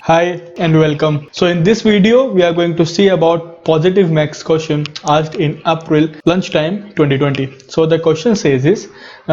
Hi and welcome. So in this video we are going to see about positive max question asked in April lunchtime 2020. So the question says is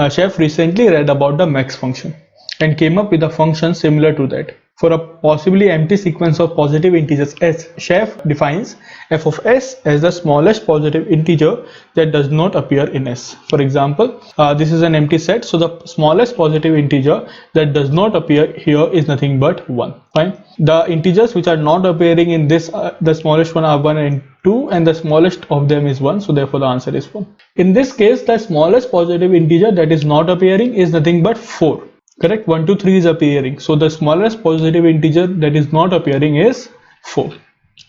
chef recently read about the max function and came up with a function similar to that. For a possibly empty sequence of positive integers s, chef defines f of s as the smallest positive integer that does not appear in s. For example, this is an empty set, so the smallest positive integer that does not appear here is nothing but 1. Fine. The integers which are not appearing in this, the smallest one are 1 and 2, and the smallest of them is 1, so therefore the answer is 1. In this case, the smallest positive integer that is not appearing is nothing but 4. Correct? 1, 2, 3 is appearing, so the smallest positive integer that is not appearing is 4.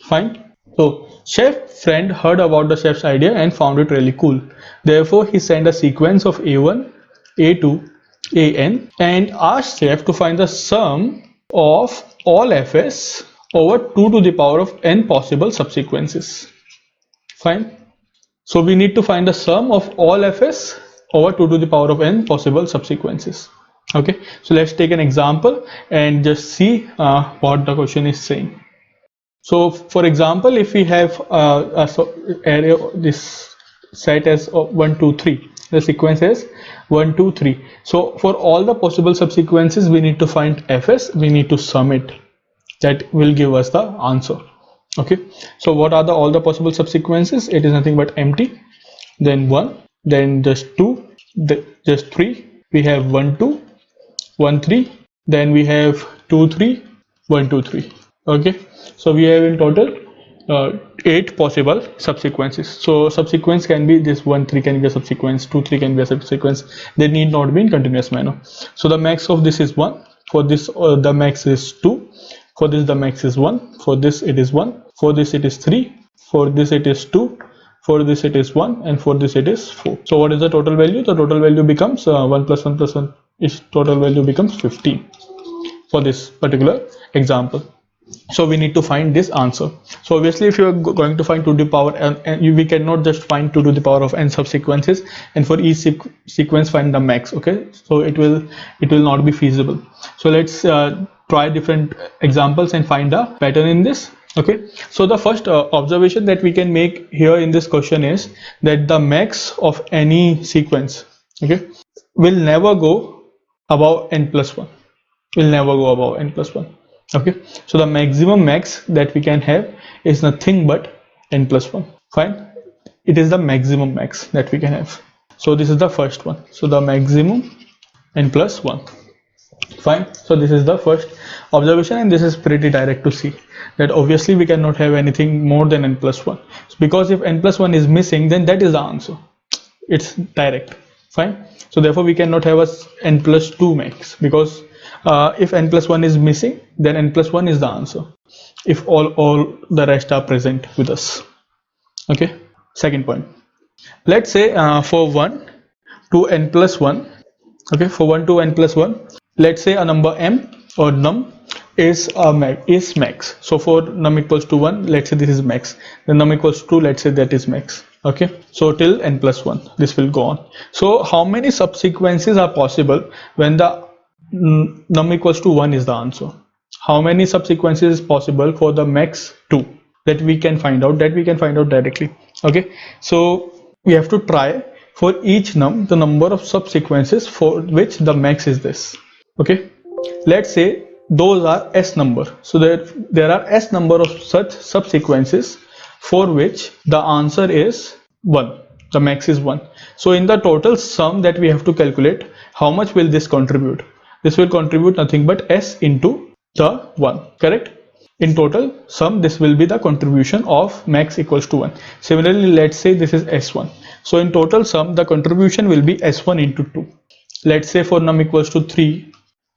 Fine. So chef friend heard about the chef's idea and found it really cool. Therefore he sent a sequence of a1, a2, an and asked chef to find the sum of all fs over 2 to the power of n possible subsequences. Fine. So we need to find the sum of all fs over 2 to the power of n possible subsequences. Okay, so let's take an example and just see what the question is saying. So for example, if we have array this set as 1 2 3, the sequence is 1 2 3. So for all the possible subsequences we need to find fs, we need to sum it. That will give us the answer. Okay, so what are all the possible subsequences? It is nothing but empty, then 1, then just 2, just 3, we have 1 2, 1 3, then we have 2 3, 1 2 3. Okay, so we have in total 8 possible subsequences. So subsequence can be this 1 3 can be a subsequence, 2 3 can be a subsequence. They need not be in continuous manner. So the max of this is 1, for this the max is 2, for this the max is 1, for this it is 1, for this it is 3, for this it is 2, for this it is 1, and for this it is 4. So what is the total value? The total value becomes 1 plus 1 plus 1 is total value becomes 15 for this particular example. So we need to find this answer. So obviously if you are going to find 2 to the power n, we cannot just find 2 to the power of n subsequences and for each sequence find the max. Okay, so it will not be feasible. So let's try different examples and find a pattern in this. Okay, so the first observation that we can make here in this question is that the max of any sequence, okay, will never go above n plus 1, will never go above n plus 1. Okay, so the maximum max that we can have is nothing but n plus 1. Fine, it is the maximum max that we can have. So this is the first one, so the maximum n plus 1. Fine, so this is the first observation, and this is pretty direct to see that obviously we cannot have anything more than n plus 1, because if n plus 1 is missing, then that is the answer. It's direct. Fine, so therefore we cannot have a n plus 2 max, because if n plus 1 is missing, then n plus 1 is the answer if all the rest are present with us. Okay, second point, let's say for 1 to n plus 1, okay, for 1 to n plus 1, let's say a number m or num is max. So for num equals to 1, let's say this is max, then num equals to 2, let's say that is max. Okay, so till n plus 1 this will go on. So how many subsequences are possible when the num equals to 1 is the answer? How many subsequences is possible for the max 2? That we can find out, directly. Okay, so we have to try for each num the number of subsequences for which the max is this. Okay, let's say those are s number, so there are s number of such subsequences for which the answer is 1, the max is 1. So in the total sum that we have to calculate, how much will this contribute? This will contribute nothing but s into the 1, correct? In total sum, this will be the contribution of max equals to 1. Similarly, let's say this is s1, so in total sum the contribution will be s1 into 2. Let's say for num equals to 3,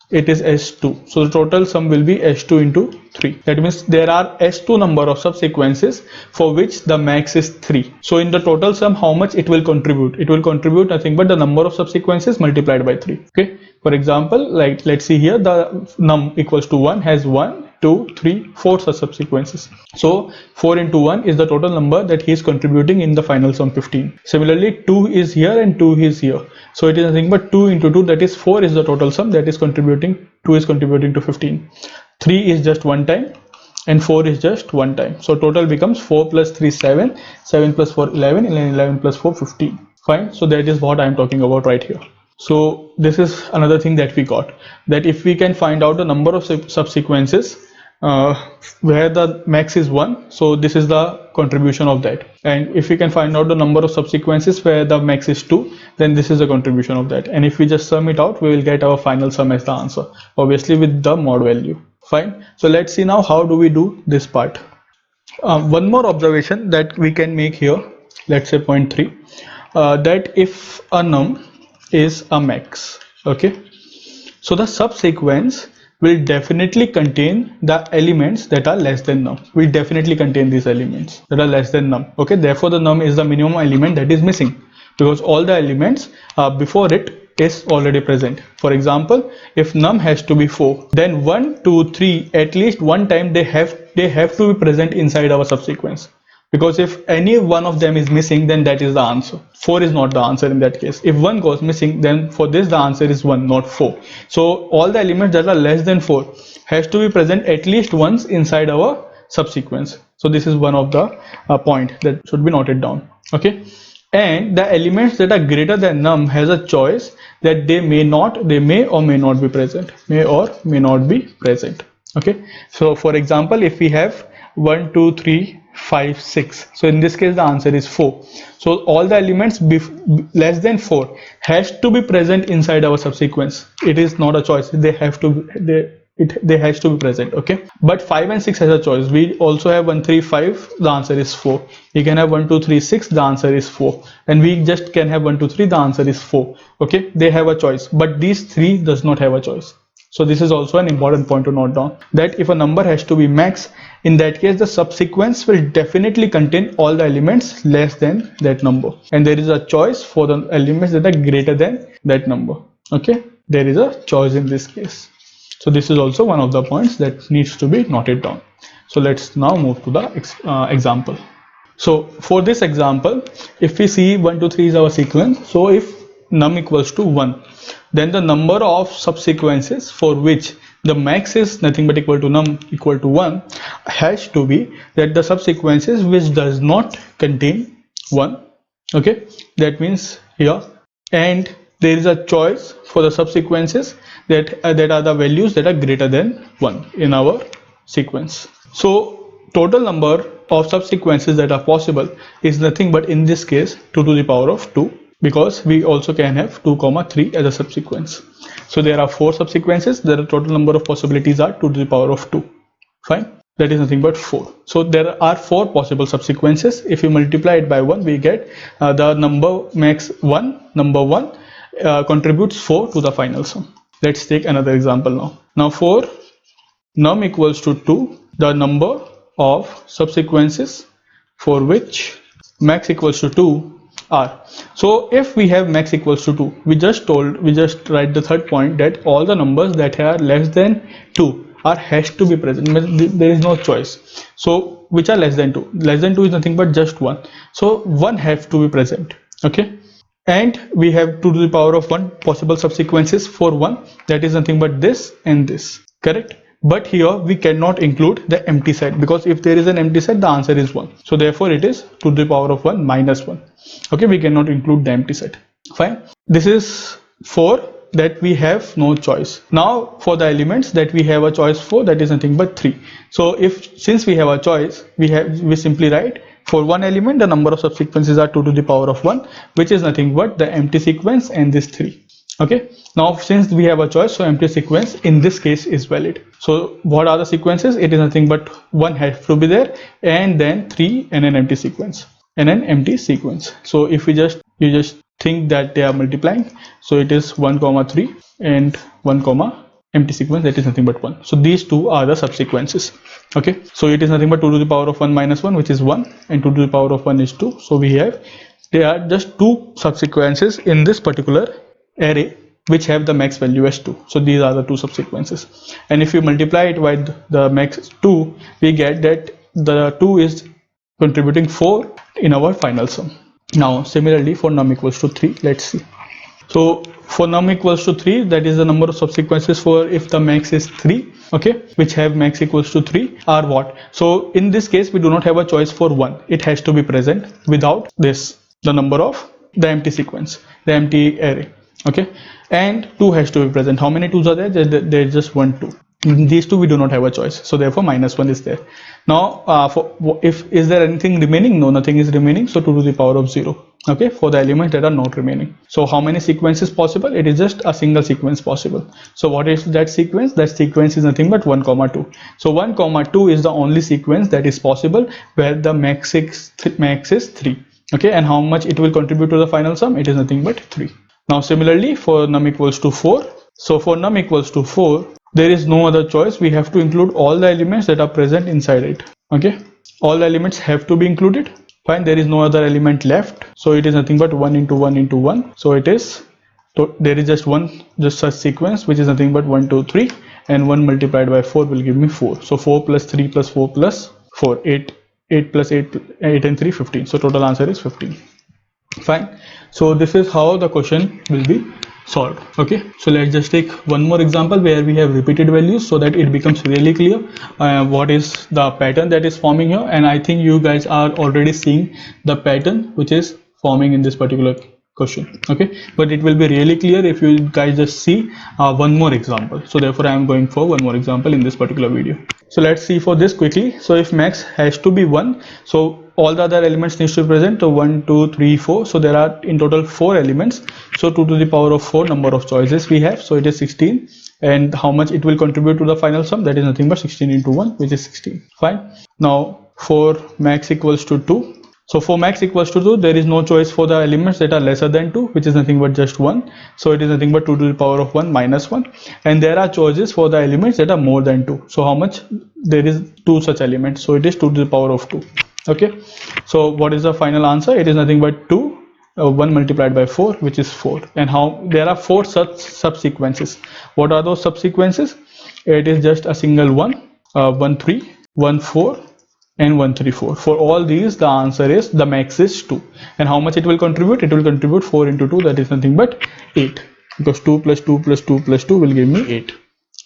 it is s2, so the total sum will be s2 into 3. That means there are s2 number of subsequences for which the max is 3. So in the total sum, how much it will contribute? It will contribute nothing but the number of subsequences multiplied by 3. Okay, for example, like let's see here, the num equals to 1 has 1 2 3 4 such subsequences. So 4 into 1 is the total number that he is contributing in the final sum 15. Similarly, 2 is here and 2 is here, so it is nothing but 2 into 2, that is 4 is the total sum that is contributing. 2 is contributing to 15. 3 is just one time and 4 is just one time. So total becomes 4 plus 3 7, 7 plus 4 11, 11 plus 4 15. Fine. So that is what I am talking about right here. So this is another thing that we got, that if we can find out the number of subsequences where the max is 1, so this is the contribution of that, and if we can find out the number of subsequences where the max is 2, then this is the contribution of that, and if we just sum it out, we will get our final sum as the answer, obviously with the mod value. Fine. So let's see now how do we do this part. One more observation that we can make here, let's say point 3, that if a num is a max, okay, so the subsequence will definitely contain the elements that are less than num. Will definitely contain these elements that are less than num. Okay, therefore the num is the minimum element that is missing, because all the elements before it is already present. For example, if num has to be 4, then 1, 2, 3, at least one time they have to be present inside our subsequence. Because if any one of them is missing, then that is the answer. 4 is not the answer in that case. If one goes missing, then for this the answer is 1, not 4. So all the elements that are less than 4 has to be present at least once inside our subsequence. So this is one of the point that should be noted down. Okay, and the elements that are greater than num has a choice that they may or may not be present. May or may not be present. Okay, so for example, if we have 1, 2, 3, 5, 6, so in this case the answer is 4. So all the elements less than 4 has to be present inside our subsequence. It is not a choice, they have to they has to be present. Okay, but 5 and 6 has a choice. We also have 1, 3, 5, the answer is 4. You can have 1, 2, 3, 6, the answer is 4, and we just can have 1, 2, 3, the answer is 4. Okay, they have a choice, but these 3 does not have a choice. So this is also an important point to note down, that if a number has to be max, in that case the subsequence will definitely contain all the elements less than that number, and there is a choice for the elements that are greater than that number. Okay, there is a choice in this case. So this is also one of the points that needs to be noted down. So let's now move to the example. So for this example, if we see 1, 2, 3 is our sequence, so if num equals to 1, then the number of subsequences for which the max is nothing but equal to num equal to 1 has to be that the subsequences which does not contain 1. Okay, that means here, and there is a choice for the subsequences that are the values that are greater than 1 in our sequence. So total number of subsequences that are possible is nothing but in this case 2 to the power of 2, because we also can have 2, 3 as a subsequence. So there are 4 subsequences. The total number of possibilities are 2 to the power of 2. Fine, that is nothing but 4. So there are 4 possible subsequences. If you multiply it by 1, we get the number max 1, number 1 contributes 4 to the final sum. Let's take another example now. Now for num equals to 2, the number of subsequences for which max equals to 2 are. So if we have max equals to 2, we just write the third point that all the numbers that are less than 2 has to be present. There is no choice. So which are less than 2? Less than 2 is nothing but just 1. So 1 has to be present. Okay, and we have 2 to the power of 1 possible subsequences for 1, that is nothing but this and this. Correct? But here we cannot include the empty set, because if there is an empty set, the answer is 1. So therefore it is 2 to the power of 1 minus 1. Okay, we cannot include the empty set. Fine. This is 4 that we have no choice. Now for the elements that we have a choice for, that is nothing but 3. So since we have a choice, we simply write for one element the number of subsequences are 2 to the power of 1, which is nothing but the empty sequence and this 3. Okay, now since we have a choice, so empty sequence in this case is valid. So what are the sequences? It is nothing but 1 has to be there, and then 3 and an empty sequence and an empty sequence. So if you just think that they are multiplying, so it is 1, 3 and 1, empty sequence, that is nothing but 1. So these two are the subsequences. Okay, so it is nothing but 2 to the power of 1 minus 1, which is 1, and 2 to the power of 1 is 2. So there are just 2 subsequences in this particular array which have the max value as 2. So these are the 2 subsequences, and if you multiply it by the max 2, we get that the 2 is contributing 4 in our final sum. Now similarly for num equals to 3, let's see. So for num equals to 3, that is the number of subsequences for if the max is 3, okay, which have max equals to 3 are what? So in this case we do not have a choice for 1, it has to be present. Without this, the number of the empty sequence, the empty array, okay, and 2 has to be present. How many 2s are there? There is just 1 2. These two we do not have a choice, so therefore -1 is there. Now if is there anything remaining? No, nothing is remaining, so 2 to the power of 0, okay, for the elements that are not remaining. So how many sequences possible? It is just a single sequence possible. So what is that sequence? That sequence is nothing but 1 2. So 1 2 is the only sequence that is possible where the max is 3, okay, and how much it will contribute to the final sum? It is nothing but 3. Now similarly for num equals to 4, so for num equals to 4, there is no other choice. We have to include all the elements that are present inside it, okay, all the elements have to be included. Fine, there is no other element left, so it is nothing but 1 into 1 into 1. So it is, so there is just such sequence which is nothing but 1 2 3, and 1 multiplied by 4 will give me 4. So 4 plus 3 plus 4 plus 4, 8 plus 8 and 3 15. So total answer is 15. Fine, so this is how the question will be solved. Okay, so let's just take one more example where we have repeated values so that it becomes really clear what is the pattern that is forming here. And I think you guys are already seeing the pattern which is forming in this particular question, okay, but it will be really clear if you guys just see one more example. So therefore I am going for one more example in this particular video. So let's see for this quickly. So if max has to be 1, so all the other elements needs to be present. So 1 2 3 4, so there are in total 4 elements. So 2 to the power of 4 number of choices we have, so it is 16. And how much it will contribute to the final sum? That is nothing but 16 into 1, which is 16. Fine. Now for max equals to 2, so for max equals to 2, there is no choice for the elements that are lesser than 2, which is nothing but just 1. So it is nothing but 2 to the power of 1 minus 1. And there are choices for the elements that are more than 2. So how much? There is 2 such elements. So it is 2 to the power of 2. Okay. So what is the final answer? It is nothing but 2. 1 multiplied by 4, which is 4. And how? There are 4 such subsequences. What are those subsequences? It is just a single 1, 1 3, 1 4. And 1 3 4. For all these, the answer is the max is 2. And how much it will contribute? It will contribute 4 into 2, that is nothing but 8, because 2 plus 2 plus 2 plus 2 will give me 8.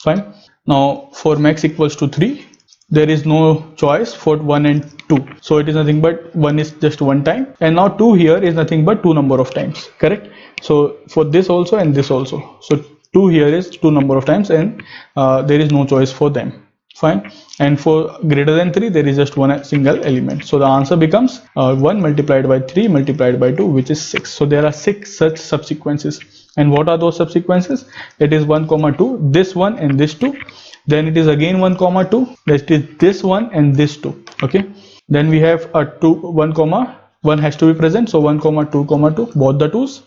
Fine. Now for max equals to 3, there is no choice for 1 and 2. So it is nothing but 1 is just one time, and now 2 here is nothing but 2 number of times, correct? So for this also and this also, so 2 here is 2 number of times, and there is no choice for them. Fine. And for greater than 3, there is just one single element. So the answer becomes 1 multiplied by 3 multiplied by 2, which is 6. So there are 6 such subsequences. And what are those subsequences? It is 1 2, this one and this 2. Then it is again 1 2, that is this one and this 2. Okay. Then we have a 1 has to be present. So 1 2 both the 2's.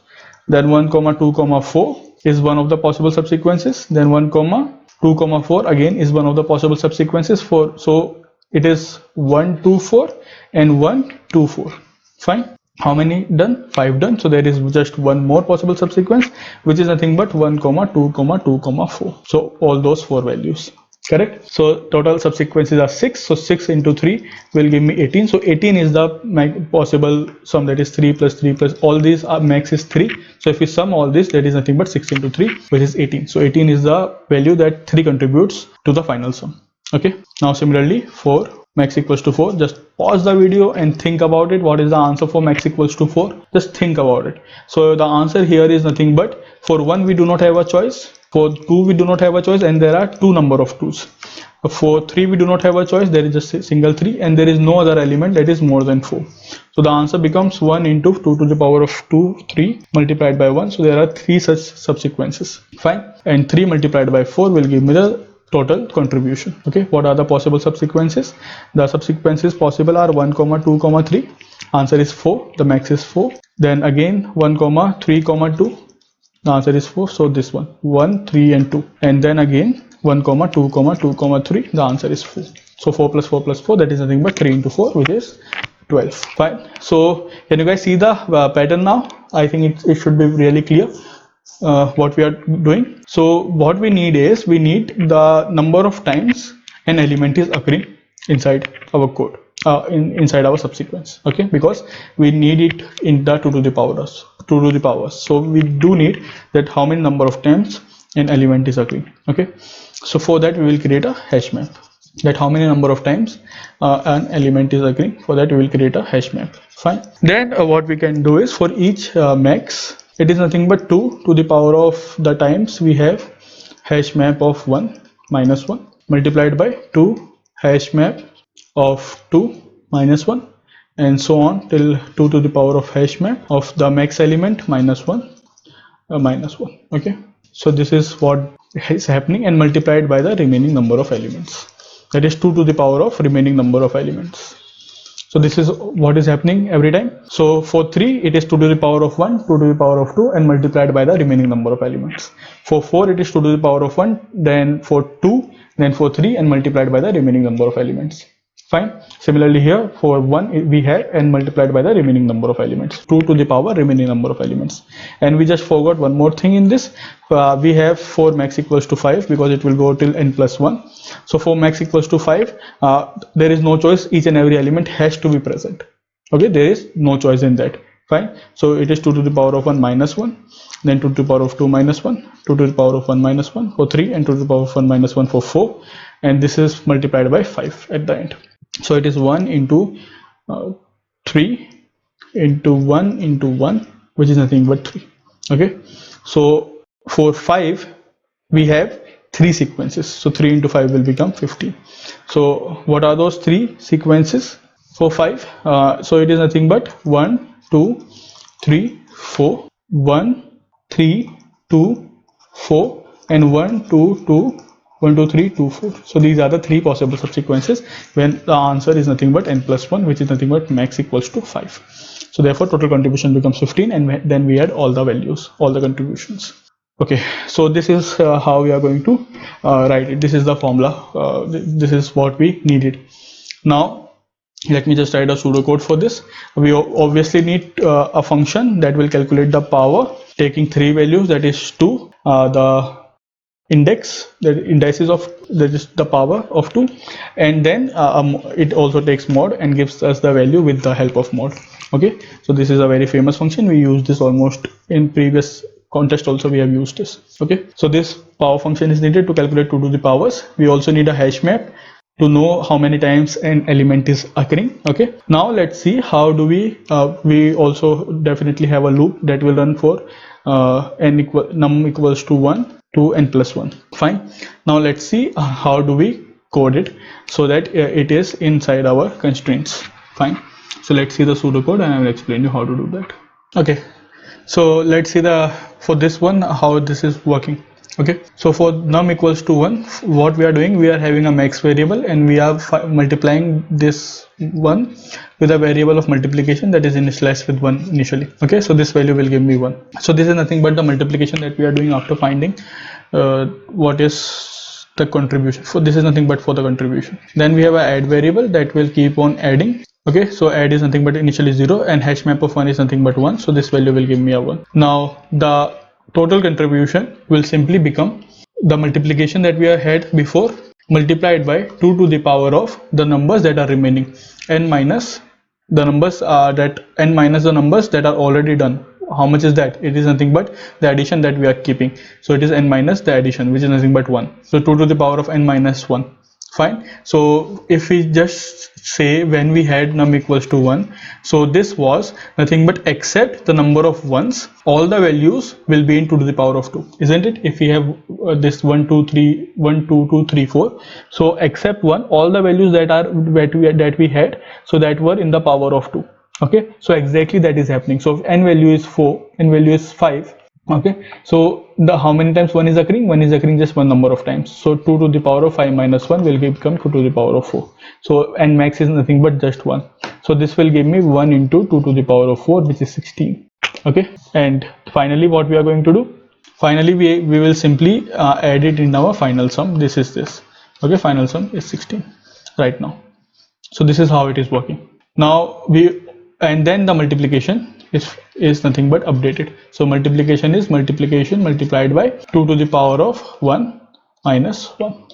Then 1 2 4 is one of the possible subsequences. Then 1 2 4 again is one of the possible subsequences. For so it is 1 2 4 and 1 2 4. Fine. How many done? 5 done. So there is just one more possible subsequence, which is nothing but 1 2 2 4. So all those 4 values, correct? So total subsequences are 6. So 6 into 3 will give me 18. So 18 is the possible sum, that is 3 plus 3 plus all these are max is 3. So if we sum all this, that is nothing but 6 into 3, which is 18. So 18 is the value that 3 contributes to the final sum. Okay. Now similarly for max equals to 4, just pause the video and think about it. What is the answer for max equals to 4? Just think about it. So the answer here is nothing but, for 1 we do not have a choice, for 2 we do not have a choice, and there are 2 number of 2's. For 3 we do not have a choice, there is just a single 3, and there is no other element that is more than 4. So the answer becomes 1 into 2 to the power of 2 3 multiplied by 1. So there are 3 such subsequences. Fine. And 3 multiplied by 4 will give me the total contribution. Okay. What are the possible subsequences? The subsequences possible are 1 2 3. Answer is 4. The max is 4. Then again 1 3 2. The answer is 4. So this one 1 3 and 2. And then again 1 2 2 3. The answer is 4. So 4 plus 4 plus 4, that is nothing but 3 into 4, which is 12. Fine. So can you guys see the pattern now? I think it should be really clear what we are doing. So what we need is, we need the number of times an element is occurring inside our code, inside our subsequence. Okay, because we need it in the 2 to the power of 2 to the powers. So we do need that how many number of times an element is occurring. Okay, so for that we will create a hash map, that how many number of times an element is occurring. For that we will create a hash map. Fine. Then what we can do is for each max, it is nothing but 2 to the power of the times we have hash map of 1 minus 1 multiplied by 2 hash map of 2 minus 1, and so on till 2 to the power of hash map of the max element minus 1 minus 1. Okay, so this is what is happening, and multiplied by the remaining number of elements, that is 2 to the power of remaining number of elements. So this is what is happening every time. So for 3 it is 2 to the power of 1, 2 to the power of 2, and multiplied by the remaining number of elements. For 4 it is 2 to the power of 1, then for 2, then for 3, and multiplied by the remaining number of elements. Fine. Similarly here for 1 we had and multiplied by the remaining number of elements, 2 to the power remaining number of elements. And we just forgot one more thing in this. We have for max equals to 5 because it will go till n plus 1. So for max equals to 5 there is no choice, each and every element has to be present. Okay, there is no choice in that. Fine. So it is 2 to the power of 1 minus 1, then 2 to the power of 2 minus 1, 2 to the power of 1 minus 1 for 3, and 2 to the power of 1 minus 1 for 4, and this is multiplied by 5 at the end. So it is 1 into 3 into 1 into 1, which is nothing but 3. Okay, so for 5 we have 3 sequences, so 3 into 5 will become 15. So what are those 3 sequences for 5? So it is nothing but 1 2 3 4, 1 3 2 4, and 1 2 2 1 2 3 2 4. So these are the 3 possible subsequences when the answer is nothing but n plus 1, which is nothing but max equals to 5. So therefore total contribution becomes 15, and then we add all the values, all the contributions. Okay, so this is how we are going to write it. This is the formula. This is what we needed. Now let me just write a pseudocode for this. We obviously need a function that will calculate the power taking 3 values, that is 2, the index, the indices of, that is the power of 2, and then it also takes mod and gives us the value with the help of mod. Okay, so this is a very famous function. We use this almost in previous contest also we have used this. Okay, so this power function is needed to calculate 2 to the powers. We also need a hash map to know how many times an element is occurring. Okay, now let's see how do we also definitely have a loop that will run for num equals to 1 to n plus 1. Fine. Now let's see how do we code it so that it is inside our constraints. Fine. So let's see the pseudocode and I will explain you how to do that. Okay, so let's see for this one how this is working. Okay, so for num equals to 1, what we are doing, we are having a max variable and we are multiplying this 1 with a variable of multiplication that is initialized with 1 initially. Okay, so this value will give me 1. So this is nothing but the multiplication that we are doing after finding what is the contribution. For this is nothing but for the contribution. Then we have an add variable that will keep on adding. Okay, so add is nothing but initially 0 and hash map of 1 is nothing but 1, so this value will give me a 1. Now the total contribution will simply become the multiplication that we had before multiplied by 2 to the power of the numbers that are remaining, n minus the numbers that are already done. How much is that? It is nothing but the addition that we are keeping, so it is n minus the addition, which is nothing but 1, so 2 to the power of n minus 1. Fine. So if we just say when we had num equals to 1, so this was nothing but except the number of ones, all the values will be in 2 to the power of 2, isn't it? If we have this 1 2 3 1 2 2 3 4, so except 1, all the values that we had, so that were in the power of 2. Okay, so exactly that is happening. So if n value is 4, n value is 5. Okay, so the how many times 1 is occurring? 1 is occurring just one number of times, so 2 to the power of 5 minus 1 will become 2 to the power of 4. So n max is nothing but just 1, so this will give me 1 into 2 to the power of 4, which is 16. Okay, and finally what we are going to do, finally we will simply add it in our final sum. This is this. Okay, final sum is 16 right now. So this is how it is working. Now and then the multiplication is nothing but updated. So multiplication is multiplication multiplied by 2 to the power of 1 minus 1.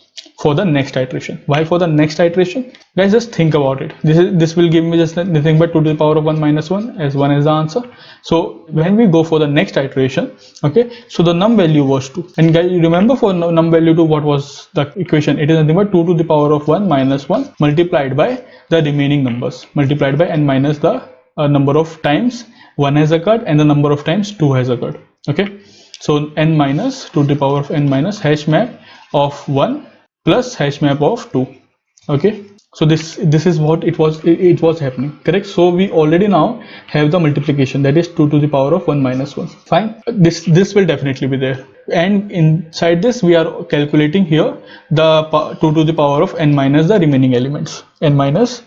for the next iteration. Why for the next iteration? Guys, just think about it. This will give me just nothing but 2 to the power of 1 minus 1, as 1 is the answer. So when we go for the next iteration, okay, so the num value was 2, and guys, you remember for num value 2, what was the equation? It is nothing but 2 to the power of 1 minus 1 multiplied by the remaining numbers, multiplied by n minus the number of times 1 has occurred and the number of times 2 has occurred. Okay, so n minus 2 to the power of n minus hash map of 1 plus hash map of 2. Okay, so this is what it was happening, correct? So we already now have the multiplication, that is 2 to the power of 1 minus 1. Fine, this will definitely be there, and inside this we are calculating here the 2 to the power of n minus the remaining elements, n minus,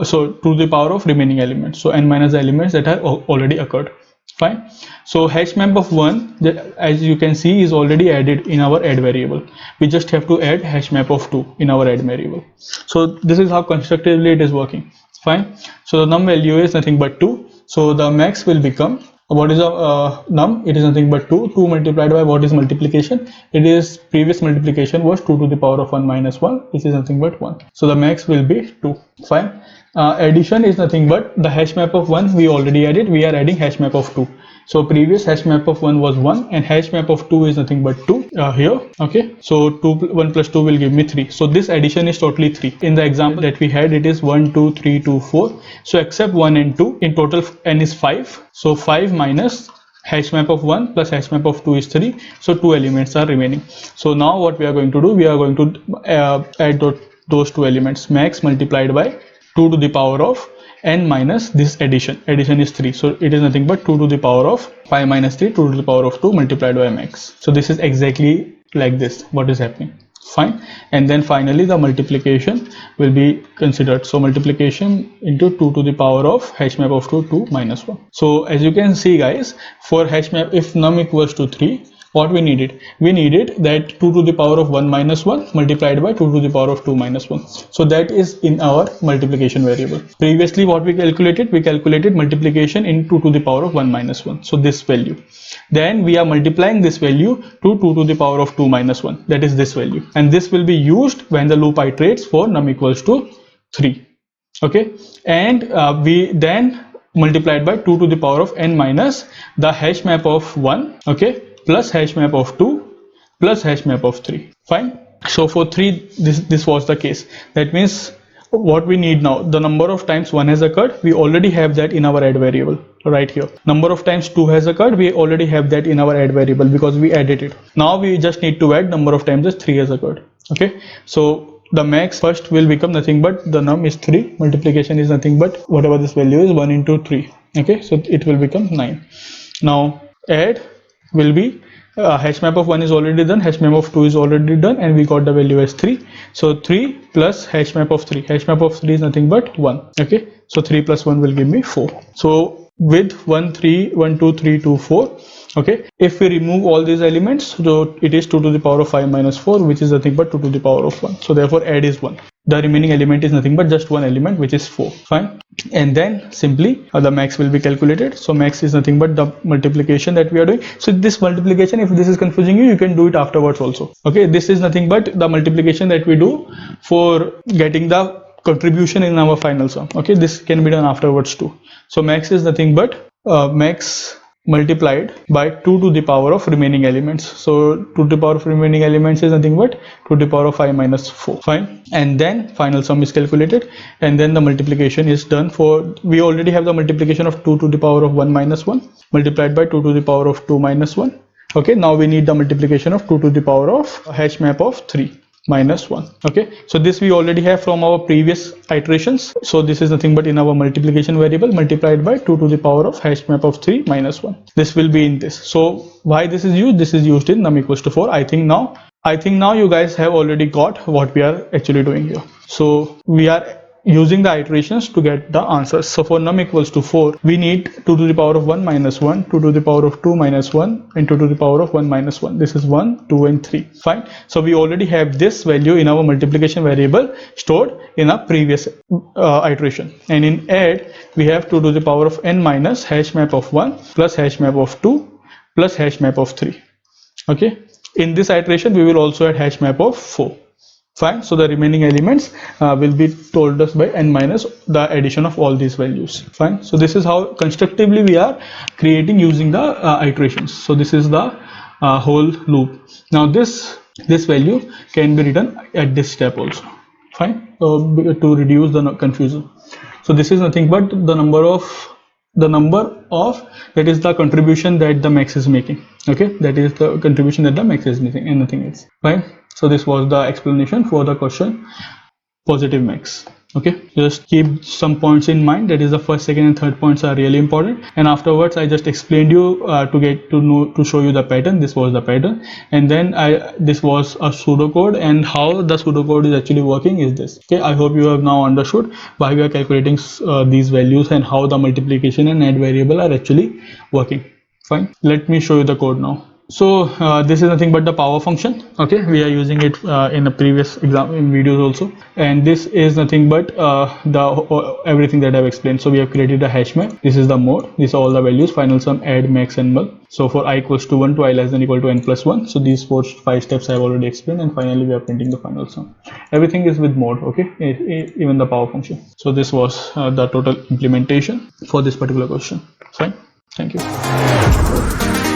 so 2 to the power of remaining elements, so n minus the elements that have already occurred. Fine, so hash map of 1, that as you can see is already added in our add variable. We just have to add hash map of 2 in our add variable. So this is how constructively it is working. Fine, so the num value is nothing but 2, so the max will become, what is the num? It is nothing but 2 multiplied by what is multiplication? It is previous multiplication was 2 to the power of 1 minus 1, which is nothing but 1, so the max will be 2. Fine, addition is nothing but the hash map of 1 we already added, we are adding hash map of 2. So previous hash map of 1 was 1 and hash map of 2 is nothing but 2 here. Okay, so 1 plus 2 will give me 3, so this addition is totally 3. In the example that we had, it is 1 2 3 2 4, so except 1 and 2, in total n is 5, so 5 minus hash map of 1 plus hash map of 2 is 3, so 2 elements are remaining. So now what we are going to do, we are going to add those 2 elements, max multiplied by 2 to the power of n minus this addition is 3, so it is nothing but 2 to the power of 5 minus 3, 2 to the power of 2 multiplied by max. So this is exactly like this what is happening. Fine, and then finally the multiplication will be considered, so multiplication into 2 to the power of hash map of 2 minus 1. So as you can see guys, for hash map, if num equals to 3, what we needed that 2 to the power of 1 minus 1 multiplied by 2 to the power of 2 minus 1, so that is in our multiplication variable. Previously what we calculated multiplication in 2 to the power of 1 minus 1, so this value, then we are multiplying this value to 2 to the power of 2 minus 1, that is this value, and this will be used when the loop iterates for num equals to 3. Okay, and we then multiplied by 2 to the power of n minus the hash map of 1, okay, plus hash map of 2 plus hash map of 3. Fine, so for 3 this was the case. That means what we need now, the number of times 1 has occurred, we already have that in our add variable right here. Number of times 2 has occurred, we already have that in our add variable because we added it. Now we just need to add number of times as 3 has occurred. Okay, so the max first will become nothing but the num is 3, multiplication is nothing but whatever this value is, 1 into 3. Okay, so it will become 9. Now add will be hash map of 1 is already done, hash map of 2 is already done, and we got the value as 3. So 3 plus hash map of 3, hash map of 3 is nothing but 1. Okay, so 3 plus 1 will give me 4. So with 1 3 1 2 3 2 4, okay, if we remove all these elements, so it is 2 to the power of 5 minus 4, which is nothing but 2 to the power of 1, so therefore add is 1. The remaining element is nothing but just one element, which is 4. Fine, and then simply the max will be calculated. So max is nothing but the multiplication that we are doing. So this multiplication, if this is confusing you can do it afterwards also. Okay, this is nothing but the multiplication that we do for getting the contribution in our final sum. Okay, this can be done afterwards too. So max is nothing but max multiplied by 2 to the power of remaining elements. So 2 to the power of remaining elements is nothing but 2 to the power of 5 minus 4. Fine, and then final sum is calculated, and then the multiplication is done for, we already have the multiplication of 2 to the power of 1 minus 1 multiplied by 2 to the power of 2 minus 1. Okay, now we need the multiplication of 2 to the power of hash map of 3 minus 1. Okay, so this we already have from our previous iterations. So this is nothing but in our multiplication variable multiplied by 2 to the power of hash map of 3 minus 1. This will be in this. So why this is used? This is used in num equals to 4. I think now you guys have already got what we are actually doing here. So we are using the iterations to get the answers. So for num equals to 4, we need 2 to the power of 1 minus 1, 2 to the power of 2 minus 1, and 2 to the power of 1 minus 1. This is 1, 2, and 3. Fine. So we already have this value in our multiplication variable stored in a previous iteration. And in add, we have 2 to the power of n minus hash map of 1 plus hash map of 2 plus hash map of 3. Okay. In this iteration, we will also add hash map of 4. Fine. So the remaining elements will be told us by n minus the addition of all these values. Fine. So this is how constructively we are creating using the iterations. So this is the whole loop. Now this value can be written at this step also. Fine. So to reduce the confusion. So this is nothing but the number of that is the contribution that the max is making. Okay, that is the contribution that the max is making and nothing else. Fine. So this was the explanation for the question positive max. Okay, just keep some points in mind. That is the first, second and third points are really important, and afterwards I just explained you to show you the pattern. This was the pattern, and then this was a pseudocode, and how the pseudocode is actually working is this. Okay, I hope you have now understood why we are calculating these values and how the multiplication and add variable are actually working. Fine, let me show you the code now. So this is nothing but the power function. Okay, we are using it in a previous exam in videos also, and this is nothing but everything that I've explained. So we have created a hash map. This is the mode. These are all the values: final sum, add, max and mul. So for I equals to 1 to I less than equal to n plus 1. So these 5 steps I have already explained, and finally we are printing the final sum. Everything is with mode. Okay, even the power function. So this was the total implementation for this particular question. Fine. Thank you.